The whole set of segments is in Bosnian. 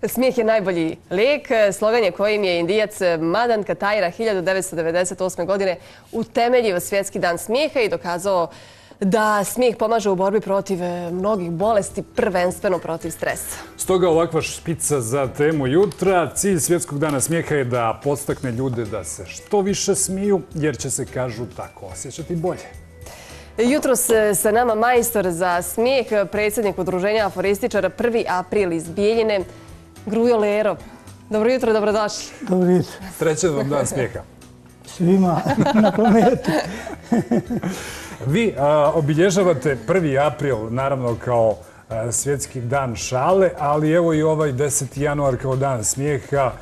Smijeh je najbolji lijek. Slogan je kojim je Indijac Madan Kataira 1998. godine utemeljio Svjetski dan smijeha i dokazao da smijeh pomaže u borbi protiv mnogih bolesti, prvenstveno protiv stresa. Stoga ovakva špica za temu jutra. Cilj Svjetskog dana smijeha je da podstakne ljude da se što više smiju, jer će se, kažu, tako osjećati bolje. Jutros sa nama majstor za smijeh, predsjednik udruženja aforističara 1. april iz Bijeljine, Grujo Lero. Dobro jutro, dobrodošli. Dobro jutro. Srećan vam dan smijeha. Svima na planetu. Vi obilježavate 1. april, naravno, kao Svjetski dan šale, ali evo i ovaj 10. januar kao dan smijeha,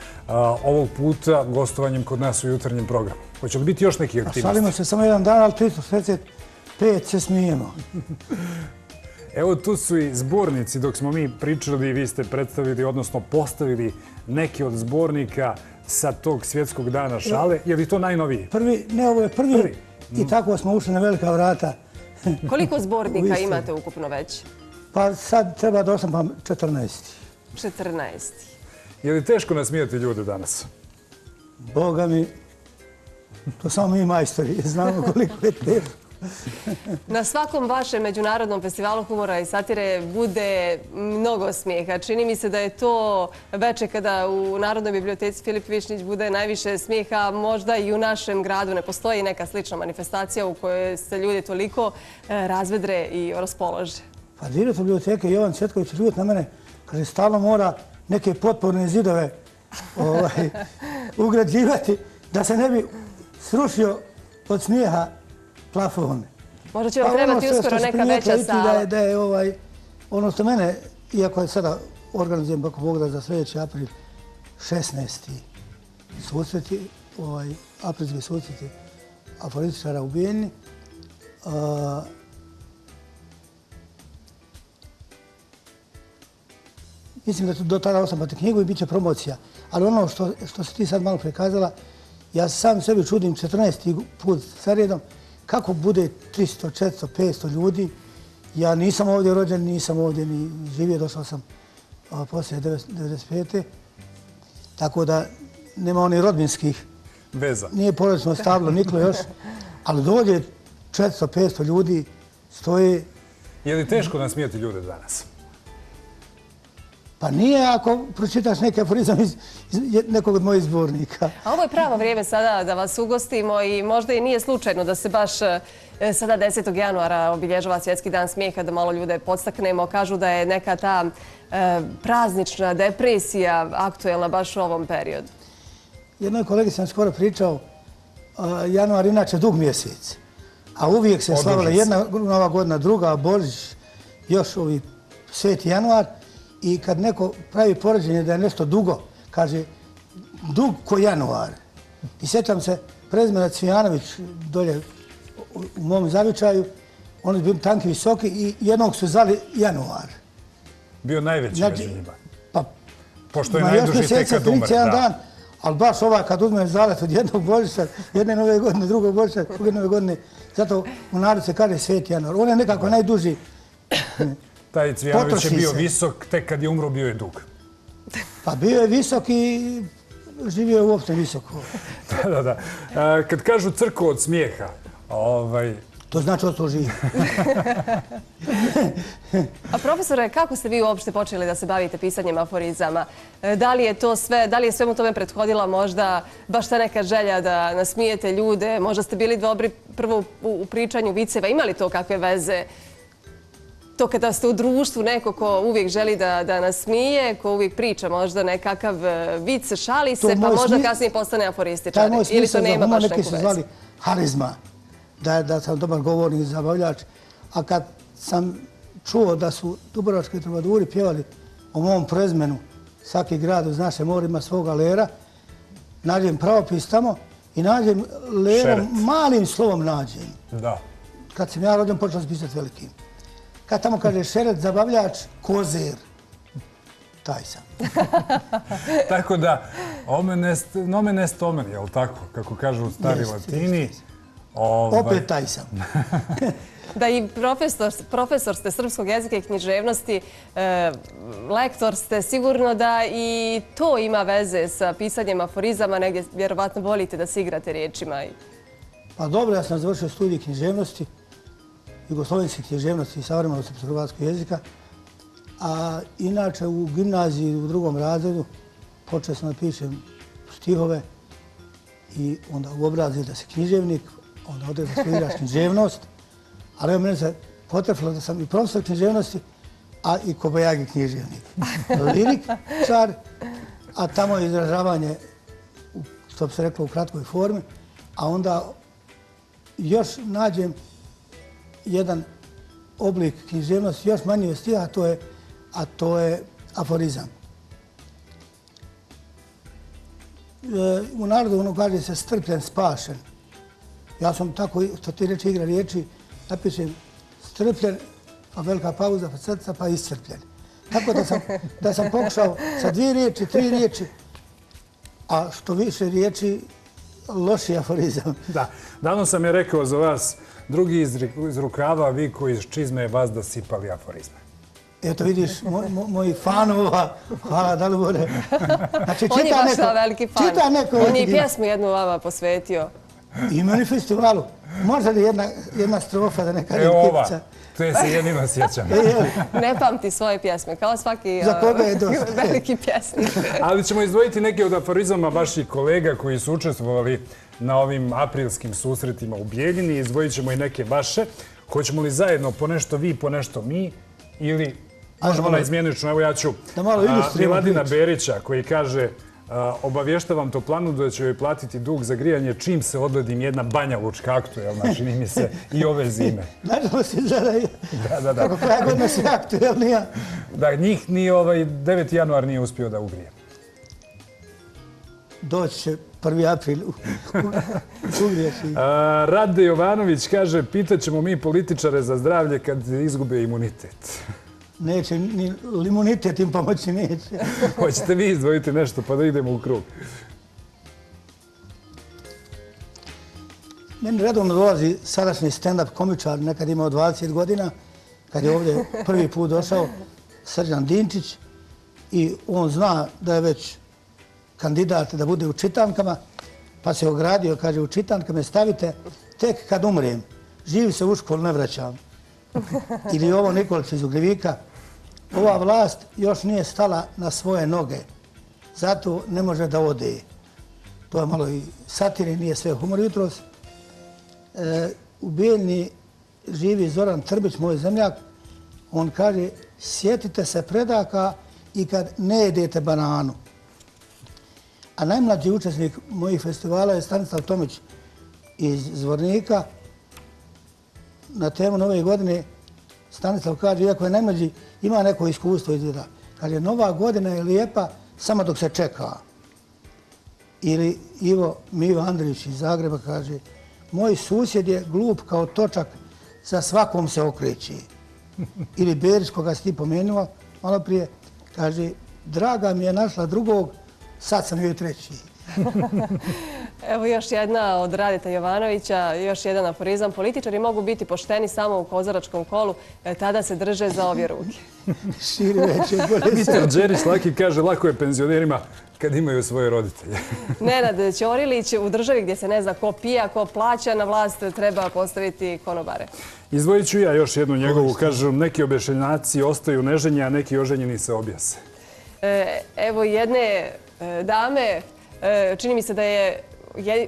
ovog puta gostovanjem kod nas u jutarnjem programu. Hoće li biti još neki aktivnosti? Šalimo se samo jedan dan, ali 365 se smijemo. Evo tu su i zbornici. Dok smo mi pričali, vi ste predstavili, odnosno postavili neki od zbornika sa tog Svjetskog dana šale. Je li to najnoviji? Ovo je prvi. I tako smo ušli na velika vrata. Koliko zbornika imate ukupno već? Pa sad treba da osam, pa 14. 14. Je li teško nasmijati ljude danas? Boga mi, to samo mi majstori znamo koliko je teško. Na svakom vašem međunarodnom festivalu humora i satire bude mnogo smijeha. Čini mi se da je to veče kada u Narodnoj biblioteci Filip Višnjić bude najviše smijeha, možda i u našem gradu ne postoji neka slična manifestacija u kojoj se ljudi toliko razvedre i raspolože. Pa direktor biblioteke Jovan Cvetković život na mene, kaže, stalno mora neke potporne zidove ugrađivati da se ne bi srušio od smijeha plafon. Možda će vam trebati uskoro neka veća sala. Da je ono što mene, iako je sada organizujem kako Bog da za sljedeći april 16. susreti, aprilski susreti aforističara u Bijeljini. Mislim da do tada osnovati knjigu i bit će promocija. Ali ono što si ti sad malo prikazala, ja sam sebi čudim 14. put sa redom, kako bude 300, 400, 500 ljudi. Ja nisam ovdje rođen, nisam ovdje ni živio, došao sam poslije 1995. Tako da nema onih rodbinskih veza. Nije porodično stablo, niklo još, ali dođe 400, 500 ljudi, stoje. Je li teško nasmijati ljude danas? Pa nije ako pročitaš neki aforizam iz nekog od mojih zbornika. A ovo je pravo vrijeme sada da vas ugostimo i možda i nije slučajno da se baš sada 10. januara obilježava Svjetski dan smijeha, da malo ljude podstaknemo. Kažu da je neka ta praznična depresija aktuelna baš u ovom periodu. Jednoj kolegi sam skoro pričao, januar inače dug mjesec, a uvijek se slavila jedna nova godina, druga, Božić, još ovi Sveti januar. I kad neko pravi poređenje da je nešto dugo, kaže dug ko januar. I sjećam se prezimena Cvijanović dolje u mom zavičaju, oni su bili tanki, visoki i jednog su zvali januar. Bio najveći među njima. Pa, pošto je najduži tek kad umre. Dan, ali baš ova kad uzme zalet od jednog Božića, jedne nove godine, drugog Božića, druge nove godine, zato u narodu se kaže Sveti januar. On je nekako najduži. Taj Cvijanović je bio visok, tek kad je umro bio je dug. Pa bio je visok i živio je uopšte visoko. Da. Kad kažu crkva od smijeha, To znači ostao živi. A profesore, kako ste vi uopšte počeli da se bavite pisanjem aforizama? Da li je svemu tome prethodila možda baš ta neka želja da nasmijete ljude? Možda ste bili dobri prvo u pričanju viceva. Ima li to kakve veze? To kada ste u društvu neko ko uvijek želi da nas smije, ko uvijek priča možda nekakav vic, šali se, pa možda kasnije postane aforističar. Ili to nema baš neku vezu? Neki su zvali harizma, da sam dobar govornik, zabavljač. A kad sam čuo da su dubrovački trubaduri pjevali o mom prezmenu, svaki grad uz naše more ima svoga Lera, nađem pravopis tamo i nađem Lerom, malim slovom nađem. Da. Kad sam ja rođen, počeo sam pisati velikim. Kad tamo kaže šeret, zabavljač, kozer, taj sam. Tako da, nomen est omen, je li tako? Kako kažu stari Latini. Opet taj sam. Da i profesor ste srpskog jezika i književnosti, lektor ste, sigurno da i to ima veze sa pisanjem aforizama, negdje vjerovatno volite da se igrate riječima. Pa dobro, ja sam završio studij književnosti, jugoslovenske književnosti i savremenog srpsko-hrvatskog jezika, a inače u gimnaziji u 2. razredu počeo sam da pišem stihove i onda u obrazili da se književnik, onda odeš da studiraš književnost, ali mene se potrefilo da sam i profesor književnosti, a i kobajagi književnik. Liričar, a tamo je izražavanje, što bi se reklo, u kratkoj formi, a onda još nađem jedan oblik književnosti, još manji od stiha, a to je aforizam. U narodu ono kaže se strpljen, spašen. Ja sam tako, što ti reči igra riječi, napišem strpljen, pa velika pauza, pa srca, pa iscrpljen. Tako da sam pokušao sa 2 riječi, 3 riječi, a što više riječi, loši aforizam. Da, davno sam je rekao za vas, drugi iz rukava, vi koji iz čizme vas da sipali aforizme. Eto vidiš, moji fanova, hvala Dalibore. Znači, On je baš veliki fan. Čita neko. On je i pjesmu jednu vama posvetio. I meni festivalu. Možda li jedna strofa da neka Evo ova, to je se jedino sjećam. Ne pamti svoje pjesme, kao svaki veliki pjesnik. Ali ćemo izdvojiti neke od aforizama vaših kolega koji su učestvovali na ovim aprilskim susretima u Bijeljini. Izdvojit ćemo i neke vaše. Hoćemo li zajedno po nešto vi, po nešto mi ili možemo naizmjenično? Evo ja ću Miladina Berića koji kaže: obavještavam Toplanu da će joj platiti dug za grijanje čim se odledim jedna Banja Lučka aktuelna, čini mi se, i ove zime. Nažalost je zada. Da. Kako kraja godina si aktuelnija. Da, njih ni 9. januar nije uspio da ugrije. Doći će 1. april. Rade Jovanović kaže: pitaćemo mi političare za zdravlje kad izgube imunitet. Neće, ni imunitet im pomoći neće. Hoćete vi izdvojiti nešto pa da idemo u krug? Meni redovno dolazi sadašnji stand-up komičar, nekad imao 20 godina, kad je ovdje prvi put došao, Srđan Dinčić, i on zna da je već kandidat da bude u čitankama, pa se ogradio, kaže: u čitankama stavite tek kad umrem, živi se u školu ne vraćam. Ili ovo Nikolić iz Ugljevika: ova vlast još nije stala na svoje noge, zato ne može da ode. To je malo i satire, nije sve humor jutros. U Bijeljni živi Zoran Trbić, moj zemljak. On kaže: sjetite se predaka i kad ne jedete bananu. A najmlađi učesnik mojih festivala je Stanislav Tomić iz Zvornika. Na temu Nove godine Stanislav kaže, iako je najmlađi, ima neko iskustvo izgleda. Kaže: Nova godina je lijepa samo dok se čeka. Ili Ivo Mivo Andrić iz Zagreba kaže: moj susjed je glup kao točak, za svakom se okreće. Ili Berić, koga si ti pomenuo malo prije, kaže: draga mi je našla drugog, sad sam joj treći. Evo još jedna od Radeta Jovanovića, još jedan aforizam: političari mogu biti pošteni samo u kozaračkom kolu, tada se drže za obje ruke. Širi veće, bolje. Mister Đerić Laki kaže: lako je penzionerima kad imaju svoje roditelje. Nenad Ćorilić: u državi gdje se ne zna ko pija, ko plaća, na vlast treba postaviti konobare. Izdvojit ću ja još jednu njegovu. Kažu: neki objašnjaci ostaju neženje, a neki oženjeni se objase. Evo jedne dame, čini mi se da je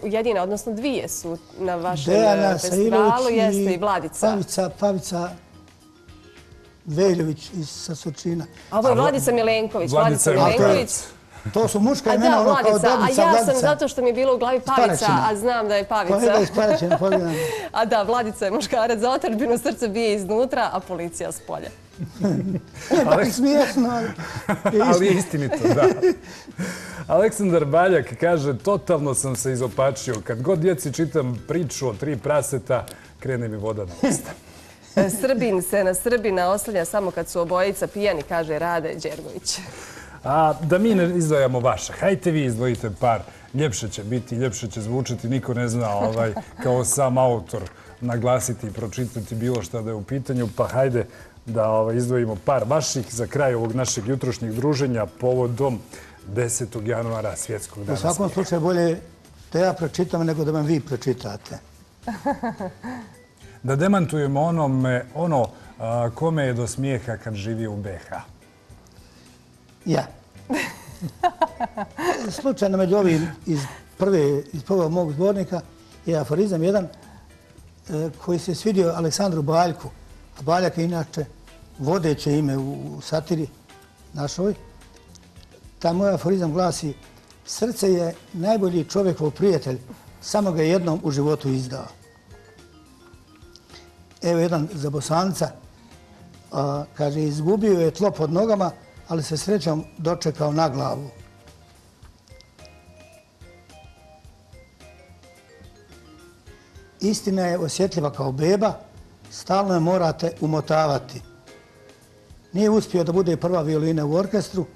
jedina, odnosno dvije su na vašem festivalu, jeste i Vladica. Pavica Veljović sa Surčina. A ovo je Vladica Milenković. Vladica Milenković. To su muška imena, ono kao Dobrica, Vladica. A ja sam, zato što mi je bilo u glavi Pavica, a znam da je Pavica. Kolega iz Paraćina, pogledam. A da, Vladica je muškarac, za otadžbinu, srce bije iznutra, a policija s polja. Smiješno, ali je istinito, da. Aleksandar Baljak kaže: totalno sam se izopačio. Kad god djeci čitam priču o 3 praseta, krene mi voda na usta. Srbin se na Srbina oslanja samo kad su obojica pijani, kaže Rade Đergović. A da mi ne izdvajamo vaša, hajte vi izdvojite par ljepše će biti, ljepše će zvučati. Niko ne zna kao sam autor naglasiti i pročitati bilo šta da je u pitanju. Pa hajde da izdvojimo par vaših za kraj ovog našeg jutrošnjeg druženja povodom 10. januara, Svjetskog dana U svakom smijeha. slučaju bolje da ja pročitam nego da vam vi pročitate. Da demantujemo ono kome je do smijeha kad živi u BiH. Ja. Slučajno među ovim iz prvog mog zbornika je aforizam jedan koji se svidio Aleksandru Baljku. A Baljak je inače vodeće ime u satiri našoj. Ta moj aforizam glasi: srce je najbolji čovjekov prijatelj, samo ga je jednom u životu izdao. Evo jedan za Bosanca, kaže, izgubio je tlo pod nogama, ali se srećom dočekao na glavu. Istina je osjetljiva kao beba, stalno je morate umotavati. Nije uspio da bude prva violina u orkestru,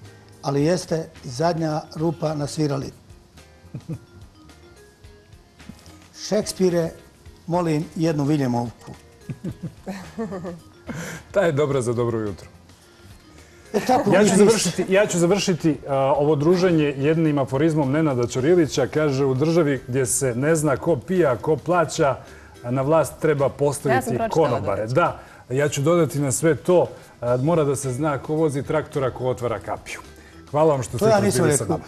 ali jeste zadnja rupa na svirali. Šekspire, molim jednu Viljemovku. Ta je dobra za dobro jutro. Tako Ja ću završiti ovo druženje jednim aforizmom Nenada Ćorilića. Kaže, u državi gdje se ne zna ko pija, ko plaća, na vlast treba postaviti konobare. Da, ja ću dodati na sve to. Mora da se zna ko vozi traktora, ko otvara kapiju. Hvala vam što ste bili sa nama.